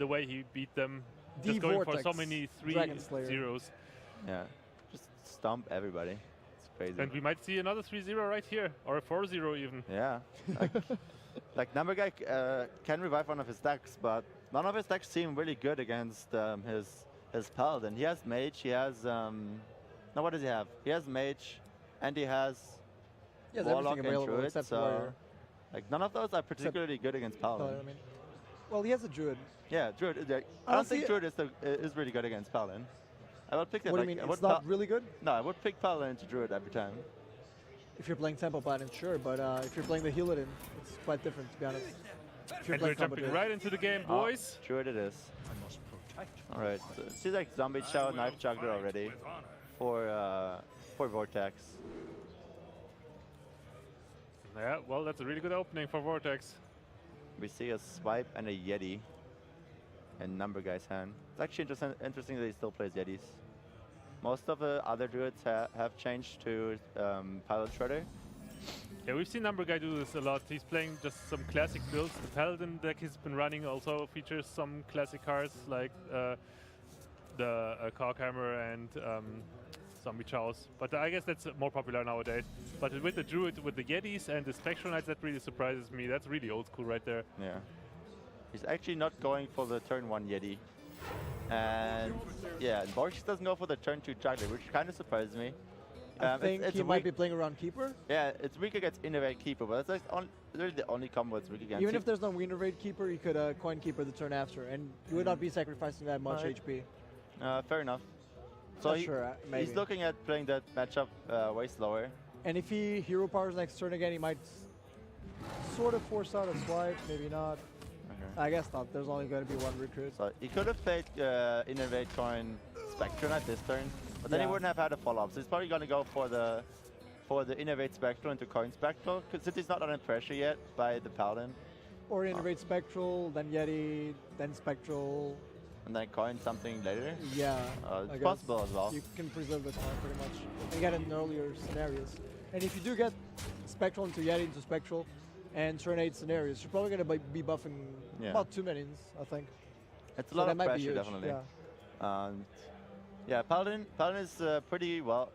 the way he beat them. The Just going Vortex, for so many Dragon Slayer. 3-0s. Yeah, just stomp everybody. It's crazy. And we might see another 3-0 right here, or a 4-0 even. Yeah. Like Numberguy can revive one of his decks, but none of his decks seem really good against his Paladin. He has Mage, he has no, what does he have? He has Mage, and he has Warlock and available Druid. except So Warrior. like none of those are particularly good against Paladin. I mean, well, he has a Druid. Yeah, Druid. I don't think Druid is really good against Paladin. I would pick that. What do you mean? It's not really good? No, I would pick Paladin into Druid every time. If you're playing Tempo Paladin, sure, but if you're playing the Healadin, it's quite different, to be honest. If you're And we're playing Combat jumping Druid. right into the game, boys. Druid it is. Alright, so it seems like Zombie Chow, Knife Juggler already for Vortex. Yeah, well, that's a really good opening for Vortex. We see a Swipe and a Yeti in Numberguy's hand. It's actually interesting that he still plays Yetis. Most of the other Druids have changed to Pilot Shredder. Yeah, we've seen Numberguy do this a lot. He's playing just some classic builds. The Paladin deck he's been running also features some classic cards like the Cockhammer and Zombie Chows. But I guess that's more popular nowadays. But with the Druid, with the Yetis and the Spectral Knights, that really surprises me. That's really old school right there. Yeah. He's actually not going for the turn 1 Yeti. And yeah, Vortex doesn't go for the turn 2 Juggler, which kind of surprises me. I think it's he might be playing around Keeper. Yeah, it's weak against Innovate Keeper, but that's like really the only combo it's weak against. Even if there's no Innovate Keeper, you could Coin Keeper the turn after, and you would not be sacrificing that much HP. Fair enough. So maybe. He's looking at playing that matchup way slower. And if he Hero Powers next turn again, he might sort of force out a swipe, maybe not. Okay. I guess not. There's only going to be one recruit. So he could have played Innovate Coin Spectrum at this turn, but then he wouldn't have had a follow-up. So he's probably going to go for the Innovate Spectral into Coin Spectral, since he's not under pressure yet by the Paladin. Or Innovate Spectral, then Yeti, then Spectral. And then coin something later? Yeah. It's possible as well. You can preserve the coin pretty much. And get it in earlier scenarios. And if you do get Spectral into Yeti into Spectral and turn 8 scenarios, you're probably going to be buffing about 2 minions, I think. It's a lot of pressure, definitely. Yeah. Yeah, Paladin is pretty well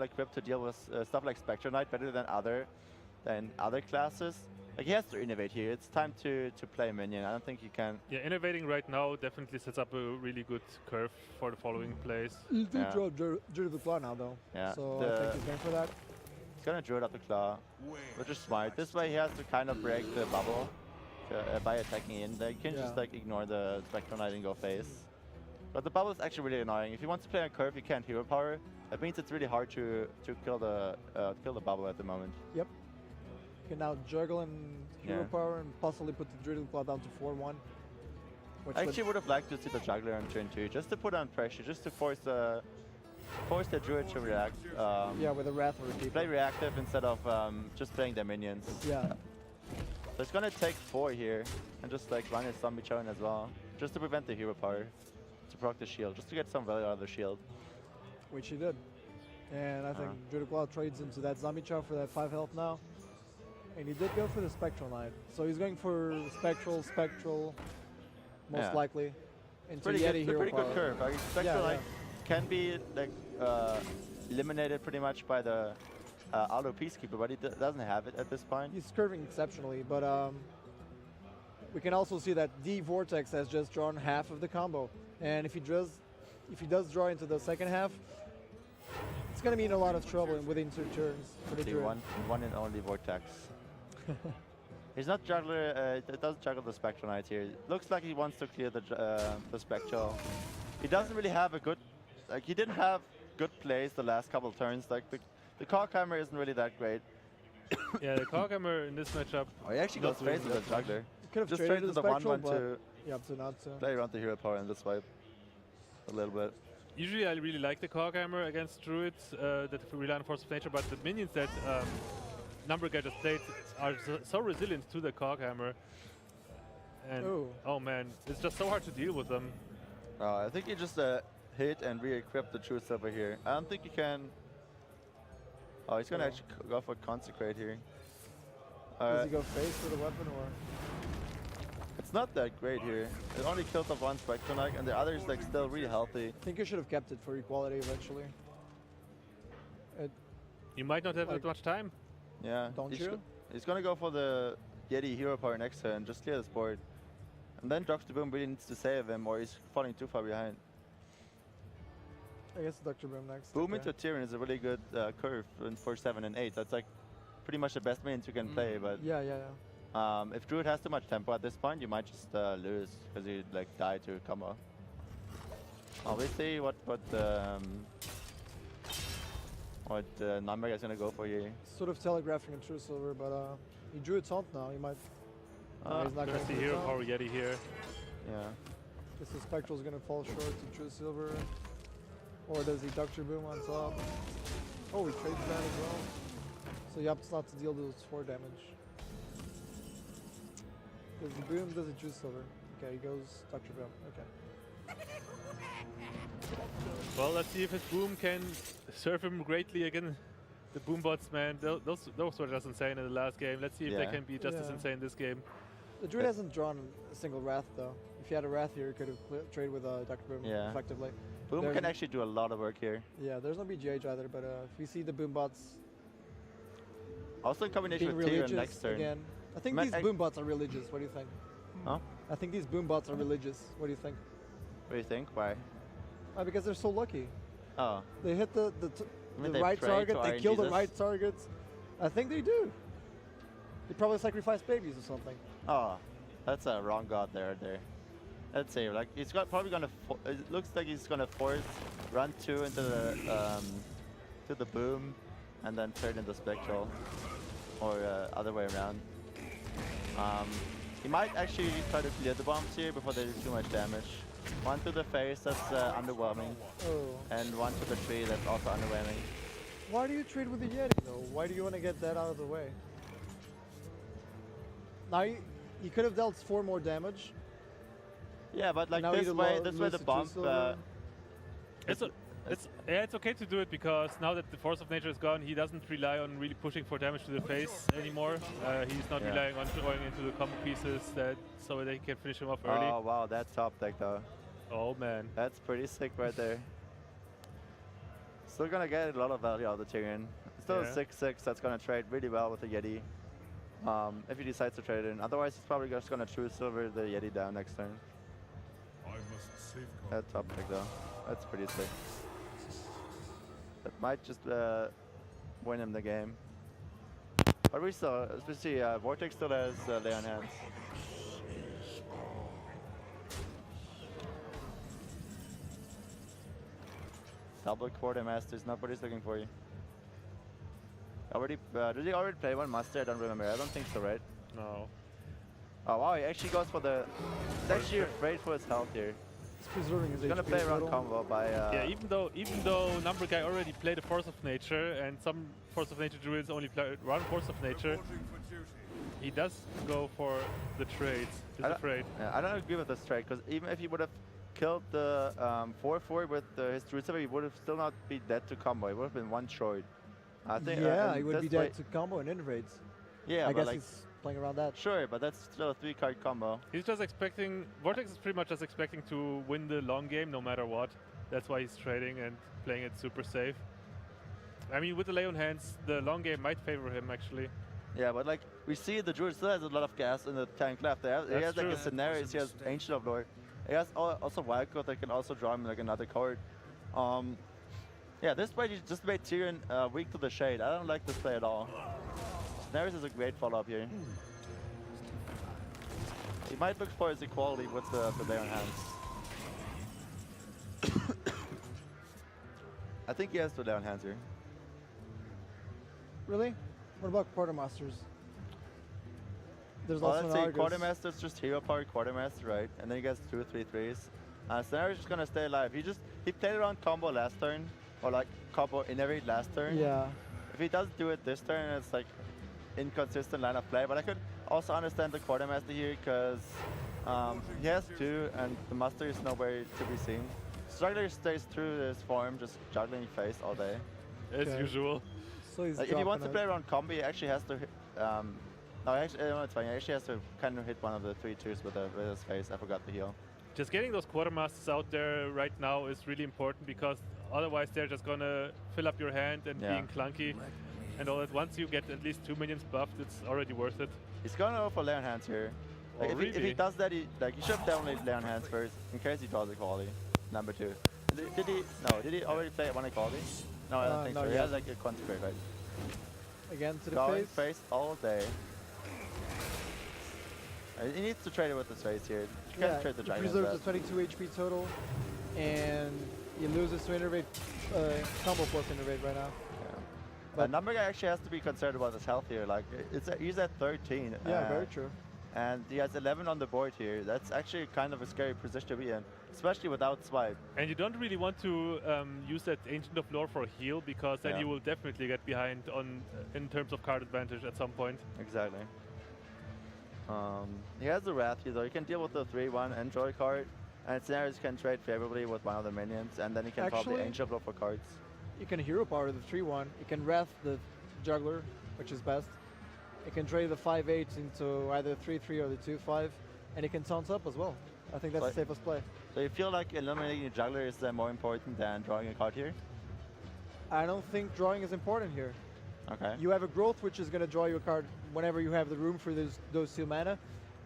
equipped to deal with stuff like Spectral Knight better than other classes. Like he has to innovate here. It's time to play minion. I don't think he can. Yeah, innovating right now definitely sets up a really good curve for the following plays. He did draw Druid the Claw now though. Yeah. So I think he's going for that. He's gonna Druid up the Claw, which is smart. This way he has to kind of break the bubble by attacking in. They can just like ignore the Spectral Knight and go face. But the bubble is actually really annoying. If he wants to play a curve, he can't hero power. That means it's really hard to kill the bubble at the moment. Yep. You can now juggle and hero power and possibly put the Druid Claw down to 4-1. I actually would have liked to see the Juggler on turn 2, just to put on pressure, just to force the Druid to react. Yeah, with a Wrath or a Keeper. Play reactive instead of just playing their minions. Yeah. So it's gonna take 4 here and just like run his Zombie Chow in as well, just to prevent the hero power, to proc the shield, just to get some value out of the shield. Which he did. And I think Druid Claw trades into that Zombie Chow for that 5 health now. And he did go for the Spectral Knight. So he's going for Spectral, most likely. Into Pretty Yeti good, hero pretty power. good curve. Like, Spectral Knight can be like eliminated pretty much by the auto Peacekeeper, but he doesn't have it at this point. He's curving exceptionally, but we can also see that the Vortex has just drawn half of the combo. And if he does draw into the second half, it's going to be in a lot of trouble within 2 turns for the Druid. One and only Vortex. He's not juggler. It doesn't juggle the Spectral Knight here. Looks like he wants to clear the Spectral. He doesn't really have a good, like he didn't have good plays the last couple of turns. Like the Cockhammer isn't really that great. Yeah, the Cockhammer in this matchup. Oh, he actually goes straight to the juggler. Could have just traded straight to the the Spectral, 1-1 to not to play around the hero power and the swipe a little bit. Usually I really like the Cockhammer against Druids that rely on Force of Nature, but the minions that Numberguy just played are so resilient to the Cockhammer. And oh man, it's just so hard to deal with them. I think he just hit and re-equip the Truth over here. I don't think he can. Oh, he's gonna actually go for Consecrate here. Does he go face with a weapon or? It's not that great here. It only kills off one Spectrum Knight, and the other is like still really healthy. I think you should have kept it for equality eventually. You might not have Like- that much time. Yeah. Don't he's you? He's gonna go for the Yeti hero power next turn, just clear this board. And then Dr. Boom really needs to save him, or he's falling too far behind. I guess Dr. Boom next. Boom okay. into Tyrion is a really good curve for 7 and 8. That's like pretty much the best minions you can play, but Yeah, yeah, yeah. if Druid has too much tempo at this point, you might just lose because you like die to a combo. We see what Numberguy is gonna go for here. Sort of telegraphing a True Silver, but he drew a taunt now. He might. He's not going There's to the hero power Yeti here. Yeah. Guess the Spectral's going to fall short to True Silver. Or does he Dr. Boom on top? Oh, he trades that as well. So he opts not to deal those 4 damage. Does he Boom? Does he True Silver? Okay, he goes Dr. Boom. Okay. Well, let's see if his boom can serve him greatly again. The boom bots, man, those were just insane in the last game. Let's see if they Yeah. can be just as Yeah. insane this game. The Druid hasn't drawn a single Wrath though. If he had a Wrath here, he could have traded with Dr. Boom Yeah. effectively. Boom There's can n- actually do a lot of work here. Yeah, there's no BGH either, but if we see the Boom bots Also in combination being with Tyrion religious next turn. again. I think Ma- these I- Boom bots are religious. What do you think? Huh? I think these Boom bots are religious. What do you think? What do you think? Why? Because they're so lucky. Oh. They hit the I mean, they right pray target, to they Iron kill the Jesus. right targets. I think they do. They probably sacrifice babies or something. Oh. That's a wrong god there. Let's see, like he's probably gonna. It looks like he's gonna force run 2 into the to the boom, and then turn into spectral, or other way around. He might actually try to clear the bombs here before they do too much damage. 1 to the face, that's underwhelming, Oh. and 1 to the tree, that's also underwhelming. Why do you trade with the Yeti though? Why do you want to get that out of the way? Now you could have dealt 4 more damage. Yeah, but like Now this you way, lose the to bomb. Silver. It's okay to do it because now that the force of nature is gone, he doesn't rely on really pushing for damage to the face anymore. He's not Yeah. relying on going into the combo pieces so they can finish him off early. Oh wow, that's top deck though. Oh man. That's pretty sick right there. Still gonna get a lot of value out of the Tyrion. Still Yeah. a 6/6 that's gonna trade really well with the Yeti. If he decides to trade in. Otherwise, he's probably just gonna True Silver the Yeti down next turn. I must safeguard. That's top deck though. That's pretty sick. That might just win him the game. But we still, especially Vortex still has Lay on Hands. Double Quartermasters, nobody's looking for you. Did he already play one Master? I don't remember. I don't think so, right? No. Oh wow, he actually goes for the. He's actually afraid for his health here. He's preserving his He's gonna HP play a around little. combo by. Yeah, even though Numberguy already played a Force of Nature and some Force of Nature druids only play one Force of Nature, Reporting for duty. he does go for the trades. He's I don't- afraid. Yeah, I don't agree with this trade because even if he would have killed the 4/4 with his Druid Silver, he would have still not been dead to combo. It would have been one short. I think. Yeah, and he would be this way- dead to combo and invades. Yeah, I but guess like he's playing around that. sure, but that's still a 3-card combo. He's just expecting. Vortex is pretty much just expecting to win the long game no matter what. That's why he's trading and playing it super safe. I mean, with the Lay on Hands, the long game might favor him actually. Yeah, but like we see, the Druid still has a lot of gas in the tank left. He has That's like true. a scenario. He has Ancient of Lore. He has also Wildcard that can also draw him like another card. Yeah, this play just made Tyrion weak to the shade. I don't like this play at all. Snares is a great follow-up here. He might look for his equality with the Lay on Hands. I think he has to Lay on Hands here. Really? What about Quartermasters? There's Well, also let's an see, Argus. Quartermaster's just hero power Quartermaster, right? And then he gets 2 or 3 threes. Snare's just gonna stay alive. He played around combo last turn, or like combo innervate last turn. Yeah. If he doesn't do it this turn, it's like inconsistent line of play. But I could also understand the Quartermaster here because he has 2 and the Master is nowhere to be seen. Struggler stays through his form, just juggling face all day. As Okay. usual. So he's Like if he wants to dropping play around combo, he actually has to No, actually, no, it's fine. He actually has to kind of hit one of the 3-2s with his face. I forgot the heal. Just getting those quartermasters out there right now is really important because otherwise they're just gonna fill up your hand and Yeah. being clunky and all that. Once you get at least 2 minions buffed, it's already worth it. He's going to go for Leon Hands here. Like, Oh, if he really? does that, he should have definitely Leon Hands first in case he draws equality. Number 2. Did he? No, did he already play one equality? No, I don't think not so. He yet. has like a consecrate, right? Again to the Going face. face all day. He needs to trade it with the face here. You can't trade the he dragon. preserves the 22 HP total, and he loses to innervate, combo plus innervate right now. But Numberguy actually has to be concerned about his health here. Like he's at 13. Yeah, very true. And he has 11 on the board here. That's actually kind of a scary position to be in, especially without swipe. And you don't really want to use that Ancient of Lore for heal because then you will definitely get behind on in terms of card advantage at some point. Exactly. He has the Wrath here though. He can deal with the 3-1 Enjoy card, and scenarios can trade favorably with one of the minions, and then he can probably Actually, Ancient of Lore for cards. You can hero power the 3-1. You can Wrath the Juggler, which is best. You can trade the 5-8 into either 3-3 or the 2-5, and you can taunt up as well. I think that's the safest play. So you feel like eliminating the Juggler is more important than drawing a card here? I don't think drawing is important here. Okay. You have a Growth, which is going to draw you a card whenever you have the room for those 2 mana.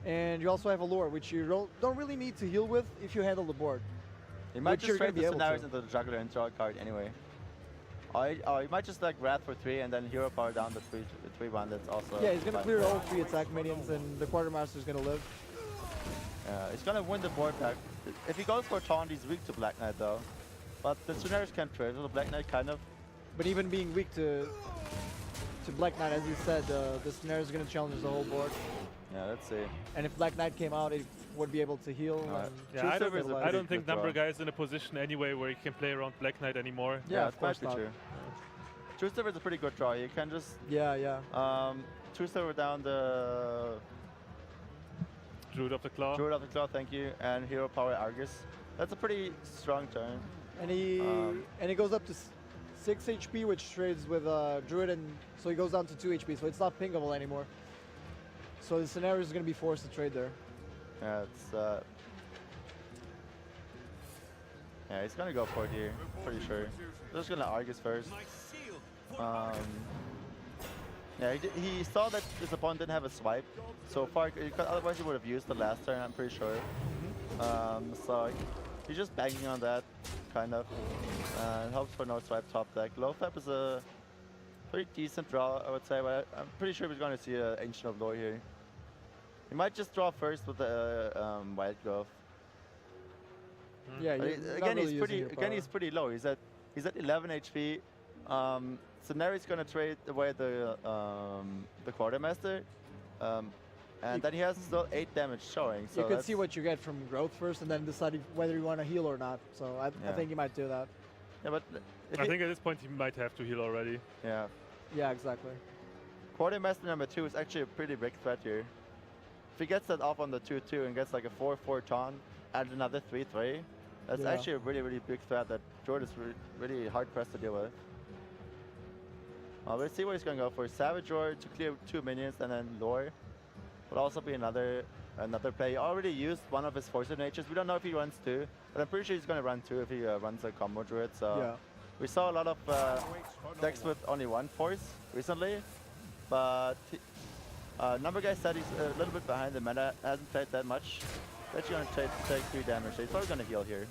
And you also have a Lore, which you don't really need to heal with if you handle the board. You might Which just you're gonna trade be the able scenarios to. into the Juggler and draw a card anyway. Or you might just like Wrath for 3 and then hero power down the 3-1. That's also. Yeah, he's going to fine. clear all 3 attack minions, and the Quartermaster's going to live. He's gonna win the board back. If he goes for taunt, he's weak to Black Knight though. But the scenarios can trade, so the Black Knight kind of. But even being weak to Black Knight, as you said, the snare is going to challenge the whole board. Yeah, let's see. And if Black Knight came out, it would be able to heal. Alright. And Yeah, True I Silver is a don't pretty think good draw. Numberguy is in a position anyway where he can play around Black Knight anymore. Yeah, it's of course actually not. true. True Silver is a pretty good draw. You can just Yeah. True Silver down the Druid of the Claw. Druid of the Claw, thank you, and hero power Argus. That's a pretty strong turn. And he goes up to 6 HP, which trades with Druid, and so he goes down to 2 HP, so it's not pingable anymore. So the scenario is going to be forced to trade there. Yeah, it's yeah, he's gonna go for it here, pretty sure. Just gonna Argus first. Yeah, he saw that his opponent didn't have a swipe so far, otherwise he would have used the last turn, I'm pretty sure. So he's just banking on that, kind of. Hopes for no swipe top deck. Low flap is a pretty decent draw, I would say, but I'm pretty sure he's going to see an Ancient of Lore here. He might just draw first with the Wild Growth. Yeah, But again, he's pretty low. He's at 11 HP. Scenario's gonna trade away the Quartermaster, and then he has still 8 damage showing. So you can see what you get from Growth first, and then decide whether you want to heal or not. So I think you might do that. Yeah, but I think at this point he might have to heal already. yeah, Yeah, exactly. Quartermaster number 2 is actually a pretty big threat here. If he gets that off on the 2-2 and gets like a 4-4 taunt and another 3-3, that's actually a really big threat that Druid is really hard pressed to deal with. We'll see what he's going to go for. Savage Roar to clear 2 minions, and then Lore would also be another play. He already used one of his Force of Natures. We don't know if he runs 2, but I'm pretty sure he's going to run 2 if he runs a combo Druid. So we saw a lot of decks with only 1 Force recently, but Numberguy said he's a little bit behind the meta, hasn't played that much. That's going to take 3 damage, so he's probably going to heal here.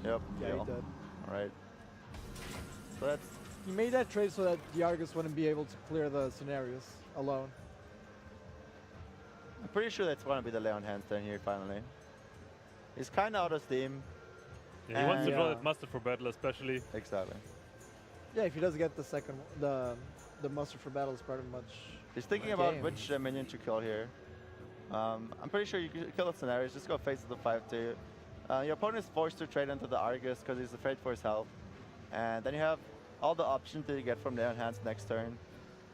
Yep, Yeah, heal. he did. Alright. So that's He made that trade so that the Argus wouldn't be able to clear the scenarios alone. I'm pretty sure that's going to be the Leon Hands turn here finally. He's kind of out of steam. Yeah, he wants to draw Yeah. that Muster for battle, especially. Exactly. Yeah, if he does get the second, the muster for battle is pretty much. He's thinking Okay. about which minion to kill here. I'm pretty sure you can kill the scenarios, just go face the 5-2. Your opponent is forced to trade into the Argus because he's afraid for his health. And then you have all the options that you get from Leon Hands next turn.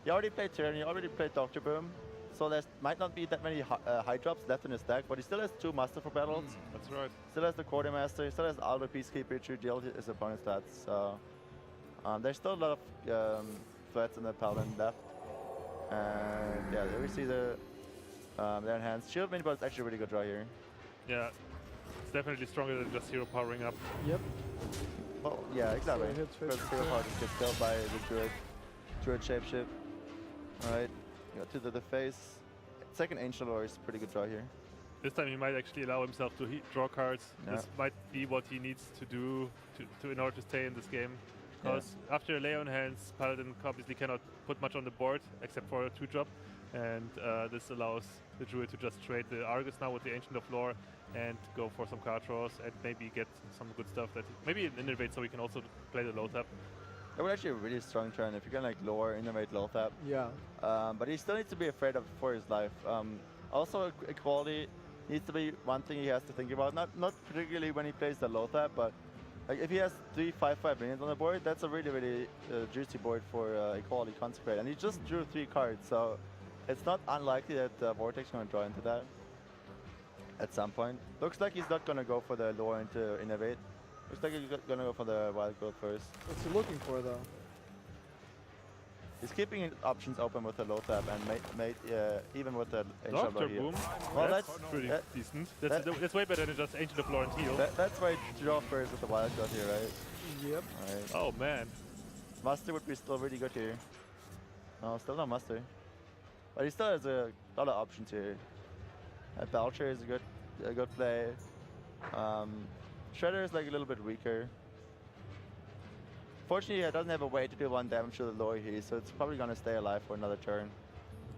You already played Turn, you already played Doctor Boom. So there might not be that many high drops left in his deck, but he still has 2 Muster for battles. That's right. Still has the Quartermaster, he still has all the Peacekeeper to deal with his opponent's stats. So there's still a lot of threats in the Paladin left. And yeah, there we see the enhanced shield mini, but it's actually a really good draw here. Yeah, it's definitely stronger than just hero powering up. Yep. Well, yeah, exactly. So it hits Because first, hero yeah. power just gets killed by the druid shapeshift. Alright, got to the face. Second Ancient Lore is a pretty good draw here. This time he might actually allow himself to draw cards. Yeah. This might be what he needs to do to in order to stay in this game. Because after Leo in hands, Paladin obviously cannot put much on the board except for a 2-drop. And this allows the Druid to just trade the Argus now with the Ancient of Lore and go for some card draws and maybe get some good stuff that maybe innovate so we can also play the low tap. That would actually be a really strong turn if you can like lower, innovate, low tap. Yeah. But he still needs to be afraid of for his life. Also, equality needs to be one thing he has to think about. Not particularly when he plays the low tap, but like if he has 3 5/5 minions on the board, that's a really juicy board for equality consecrate. And he just drew 3 cards, so it's not unlikely that Vortex is going to draw into that at some point. Looks like he's not going to go for the lore into innovate. Looks like he's going to go for the wild growth first. What's he looking for though? He's keeping his options open with the low tap and even with the Ancient of Doctor Lore here. Boom. Well, that's pretty decent. That's way better than just Ancient of Lore and heal. That's why he draw first with the wild growth here, right? Yep. Alright. Oh man. Muster would be still really good here. No, still not Muster. But he still has a lot of options here. Belcher is a good play. Shredder is like a little bit weaker. Fortunately, it doesn't have a way to do 1 damage to the lore here, so it's probably gonna stay alive for another turn.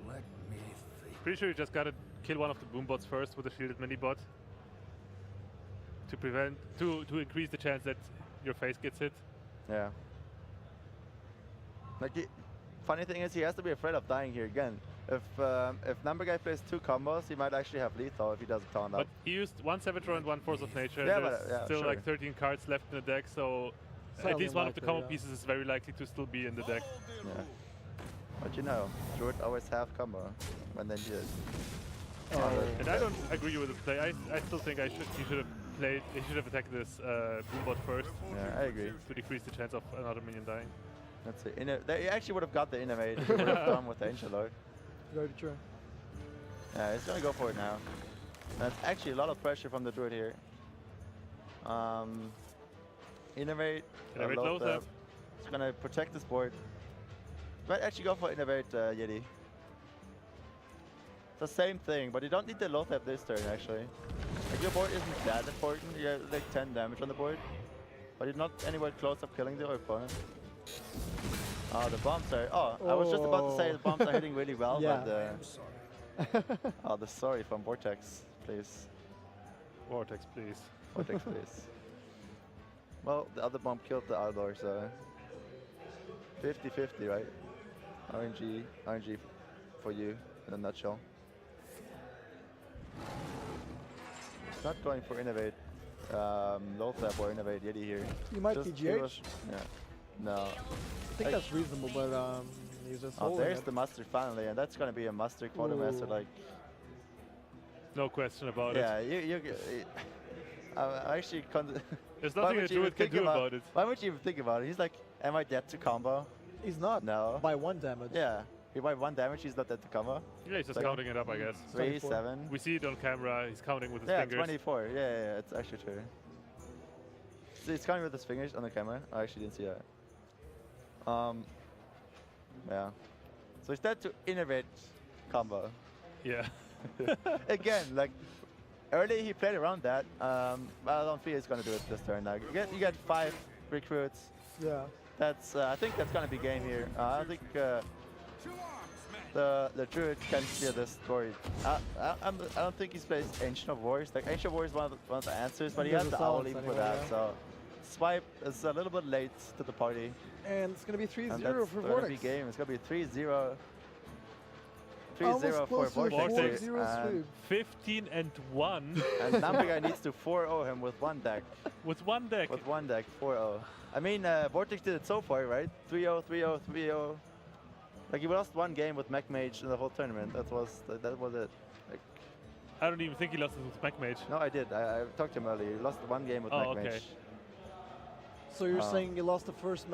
Let me think. Pretty sure you just gotta kill one of the boom bots first with a shielded mini bot to increase the chance that your face gets hit. Yeah. Like, funny thing is, he has to be afraid of dying here again. If Numberguy plays 2 combos, he might actually have lethal if he doesn't count up. But he used 1 Savageron and 1 Force of Nature. Yeah, and but, there's still sure. like 13 cards left in the deck, so Highly at least one of the unlikely, combo yeah. pieces is very likely to still be in the deck. Yeah. But you know, Druid always have combo when they need it. Oh. And I don't agree with the play. I still think he should have attacked this boom bot first Yeah, I agree. to decrease the chance of another minion dying. That's it. They actually would have got the innovate. They would have done with the Ancient Lord. Very true. Yeah, he's gonna go for it now. That's actually a lot of pressure from the Druid here. Innovate. Innovate low low tap. tap. It's gonna protect this board. Might actually go for innovate Yeti. It's the same thing, but you don't need the low tap this turn actually. Like your board isn't that important. You have like 10 damage on the board, but you're not anywhere close of killing the opponent. Oh, the bombs are. Oh, I was just about to say the bombs are hitting really well, Yeah. but oh, the sorry from Vortex, please. Vortex, please. Vortex, please. Well, the other bomb killed the outdoor, so 50-50, right? RNG for you in a nutshell. It's not going for innovate, low tap or innovate Yeti here. You might Just PGH. give us- Yeah. No. I think that's reasonable, but he's just Oh, holding there's it. the Master finally, and that's gonna be a Master Quartermaster. Ooh. Like, No question about yeah, it. I actually can't. There's Why nothing would the you Druid can think do about it. Why would you even think about it? He's like, am I dead to combo? He's not. No. By 1 damage. Yeah. He by 1 damage, he's not dead to combo. Yeah, he's just Like- counting it up, I guess. 3, 24. 7. We see it on camera. He's counting with his Yeah, fingers. 24. Yeah, it's actually true. So he's counting with his fingers on the camera. I actually didn't see that. Yeah. So he's dead to innovate combo. Yeah. Again, like, early he played around that. But I don't feel he's gonna do it this turn. Like, you get 5 recruits. Yeah. That's I think that's gonna be game here. I think the Druid can steer this story. I don't think he's plays Ancient of Wars. Like Ancient of Wars is one of the answers, but he There's has a the owl silence even for anyway, that. yeah. So swipe is a little bit late to the party. And it's going to be 3-0 And that's for gonna Vortex. be game. It's gonna be 3-0. Almost 3-0 for close to a Vortex. 4-0 sweep. 15-1 And Numberguy needs to 4-0 him with one deck. with one deck. With one deck, 4-0. I mean, Vortex did it so far, right? 3-0, 3-0, 3-0. Like, he lost 1 game with Mech Mage in the whole tournament. That was it. Like, I don't even think he lost it with Mech Mage. no, I did. I talked to him earlier. He lost 1 game with Oh, Mech Mage. okay. So you're saying you lost the first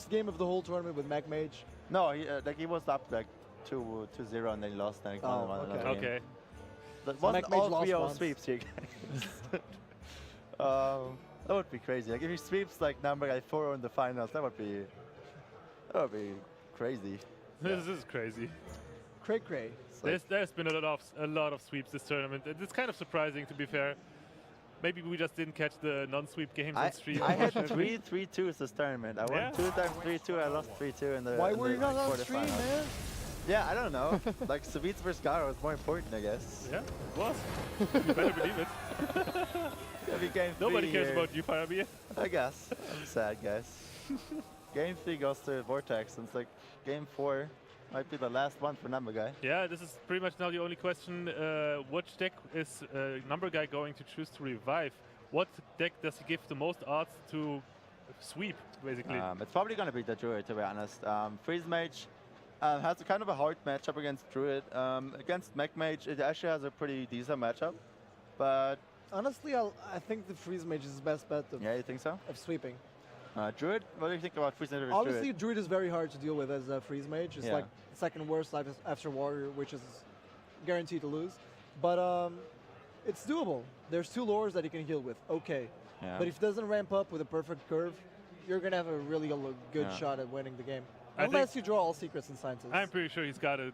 game of the whole tournament with Mac Mage? No, he was up like 2-0 and then he lost. Then he Oh, won another okay. game. Okay. That So wasn't Mech Mage all lost 3-0 once. sweeps here, guys. That would be crazy. Like if he sweeps like Numberguy 4 in the finals, that would be crazy. This is crazy. Cray cray. It's like- There's been a lot of sweeps this tournament. And it's kind of surprising, to be fair. Maybe we just didn't catch the non-sweep games on stream. I had unfortunately. 3 3-2s this tournament. I won Yeah. 2 times 3-2. I lost 3-2 in the. Why in were the you not on stream, quarterfinals. man? Yeah, I don't know. Like Savitz versus Garo was more important, I guess. Yeah, it was. You better believe it. Every game Nobody 3 cares here, about you, Firebeer. I guess. I'm sad, guys. Game 3 goes to Vortex, and it's like game 4 might be the last one for Numberguy. Yeah, this is pretty much now the only question. Which deck is Numberguy going to choose to revive? What deck does he give the most odds to sweep, basically? It's probably going to be the Druid, to be honest. Freeze Mage has a kind of a hard matchup against Druid. Against Mech Mage, it actually has a pretty decent matchup. But Honestly, I think the Freeze Mage is the best bet of, yeah, you think so? of sweeping. Druid? What do you think about Freeze Mage versus Obviously, Druid? Druid is very hard to deal with as a Freeze Mage. It's Yeah. like second worst after Warrior, which is guaranteed to lose. But it's doable. There's 2 lures that he can heal with. Okay. Yeah. But if he doesn't ramp up with a perfect curve, you're going to have a really good Yeah. shot at winning the game. I think- Unless you draw all secrets and sciences. I'm pretty sure he's got it